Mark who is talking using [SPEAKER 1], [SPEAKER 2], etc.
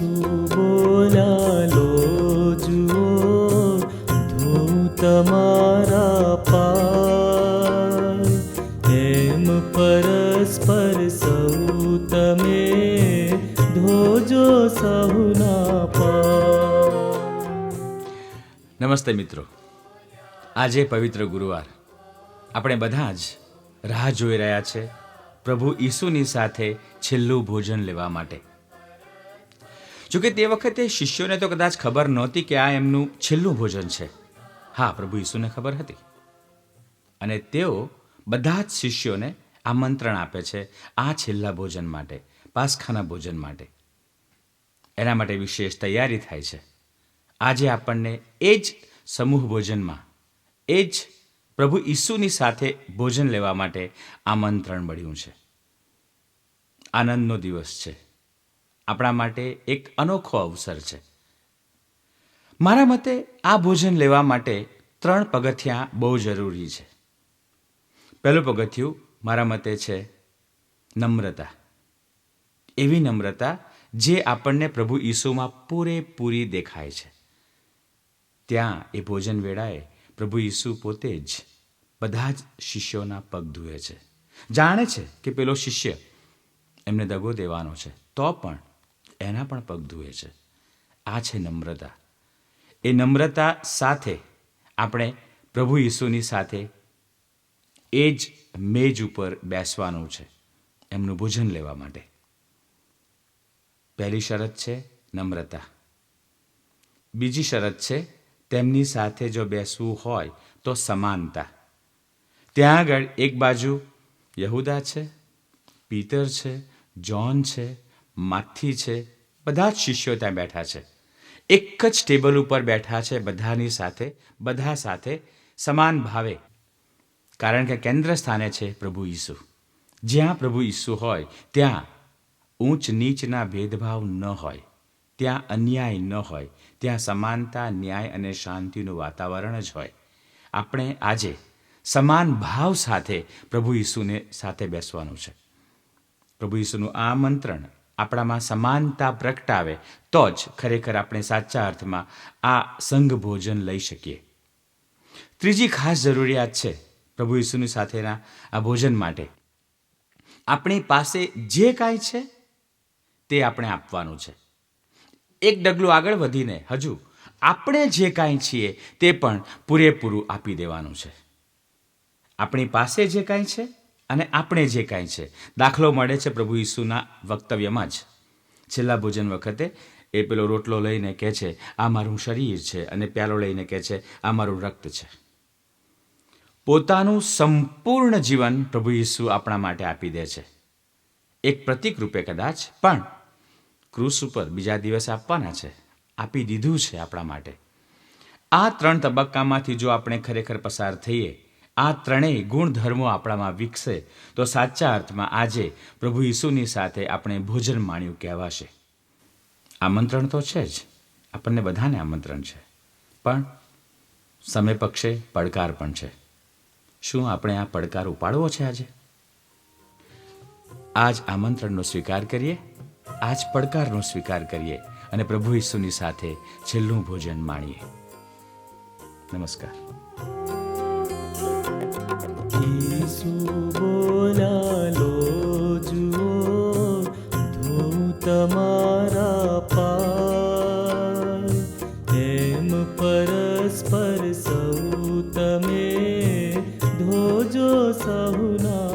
[SPEAKER 1] ઈસુ બોલ્યા, લો જુઓ ધૂત મારા પાય, એમ પરસ્પર સૌ તમે ધોજો સહુના પાય.
[SPEAKER 2] નમસ્તે મિત્રો, આજે પવિત્ર ગુરુવાર. આપણે બધા જ રાહ જોઈ રહ્યા છે પ્રભુ ઈસુની સાથે છેલ્લું ભોજન લેવા માટે. જોકે તે વખતે શિષ્યોને તો કદાચ ખબર નહોતી કે આ એમનું છેલ્લું ભોજન છે. હા, પ્રભુ ઈસુને ખબર હતી અને તેઓ બધા જ શિષ્યોને આમંત્રણ આપે છે આ છેલ્લા ભોજન માટે, પાસખાના ભોજન માટે. એના માટે વિશેષ તૈયારી થાય છે. આજે આપણને એ જ સમૂહ ભોજનમાં, એ જ પ્રભુ ઈસુની સાથે ભોજન લેવા માટે આમંત્રણ મળ્યું છે. આનંદનો દિવસ છે, આપણા માટે એક અનોખો અવસર છે. મારા મતે આ ભોજન લેવા માટે 3 પગથિયાં બહુ જરૂરી છે. પહેલું પગથિયું મારા મતે છે નમ્રતા. એવી નમ્રતા જે આપણને પ્રભુ ઈસુમાં પૂરેપૂરી દેખાય છે. ત્યાં એ ભોજન વેળાએ પ્રભુ ઈસુ પોતે જ બધા જ શિષ્યોના પગ ધુએ છે. જાણે છે કે પેલો શિષ્ય એમને દગો દેવાનો છે, તો પણ એના પણ પગ ધુએ છે. આ છે નમ્રતા. એ નમ્રતા સાથે આપણે પ્રભુ ઈસુની સાથે એ જ મેજ ઉપર બેસવાનું છે એમનું ભોજન લેવા માટે. પહેલી શરત છે નમ્રતા. બીજી શરત છે તેમની સાથે જો બેસવું હોય તો સમાનતા. ત્યાં આગળ એક બાજુ યહૂદા છે, પીતર છે, જોન છે, માથી છે, બધા જ શિષ્યો ત્યાં બેઠા છે. એક જ ટેબલ ઉપર બેઠા છે બધાની સાથે, બધા સાથે સમાન ભાવે. કારણ કે કેન્દ્ર સ્થાને છે પ્રભુ ઈસુ. જ્યાં પ્રભુ ઈસુ હોય ત્યાં ઊંચ નીચના ભેદભાવ ન હોય, ત્યાં અન્યાય ન હોય, ત્યાં સમાનતા, ન્યાય અને શાંતિનું વાતાવરણ જ હોય. આપણે આજે સમાન ભાવ સાથે પ્રભુ ઈસુને સાથે બેસવાનું છે. પ્રભુ ઈસુનું આ આમંત્રણ આપણામાં સમાનતા પ્રગટાવે તો જ ખરેખર આપણે સાચા અર્થમાં આ સંઘ ભોજન લઈ શકીએ. ત્રીજી ખાસ જરૂરિયાત છે પ્રભુ ઈસુની સાથેના આ ભોજન માટે. આપણી પાસે જે કાંઈ છે તે આપણે આપવાનું છે. એક ડગલું આગળ વધીને હજુ આપણે જે કાંઈ છીએ તે પણ પૂરેપૂરું આપી દેવાનું છે. આપણી પાસે જે કાંઈ છે અને આપણે જે કાંઈ છે. દાખલો મળે છે પ્રભુ ઈસુના વક્તવ્યમાં જ. છેલ્લા ભોજન વખતે એ પેલો રોટલો લઈને કહે છે, આ મારું શરીર છે, અને પ્યાલો લઈને કહે છે, આ મારું રક્ત છે. પોતાનું સંપૂર્ણ જીવન પ્રભુ ઈસુ આપણા માટે આપી દે છે. એક પ્રતીક રૂપે કદાચ, પણ ક્રૂસ ઉપર બીજા દિવસે આપવાના છે. આપી દીધું છે આપણા માટે. આ 3 તબક્કામાંથી જો આપણે ખરેખર પસાર થઈએ, આ ત્રણેય ગુણધર્મો આપણામાં વિકસે, તો સાચા અર્થમાં આજે પ્રભુ ઈસુની સાથે આપણે ભોજન માણ્યું કહેવાશે. આમંત્રણ તો છે જ, આપણને બધાને આમંત્રણ છે, પણ સમય પક્ષે પડકાર પણ છે. શું આપણે આ પડકાર ઉપાડવો છે આજે? આજ આમંત્રણનો સ્વીકાર કરીએ, આજ પડકારનો સ્વીકાર કરીએ અને પ્રભુ ઈસુની સાથે છેલ્લું ભોજન માણીએ. નમસ્કાર.
[SPEAKER 1] ઈસુ બોલ્યા, લો જુઓ ધૂત મારા પાય, એમ પરસ્પર સૌ તમે ધોજો સહુના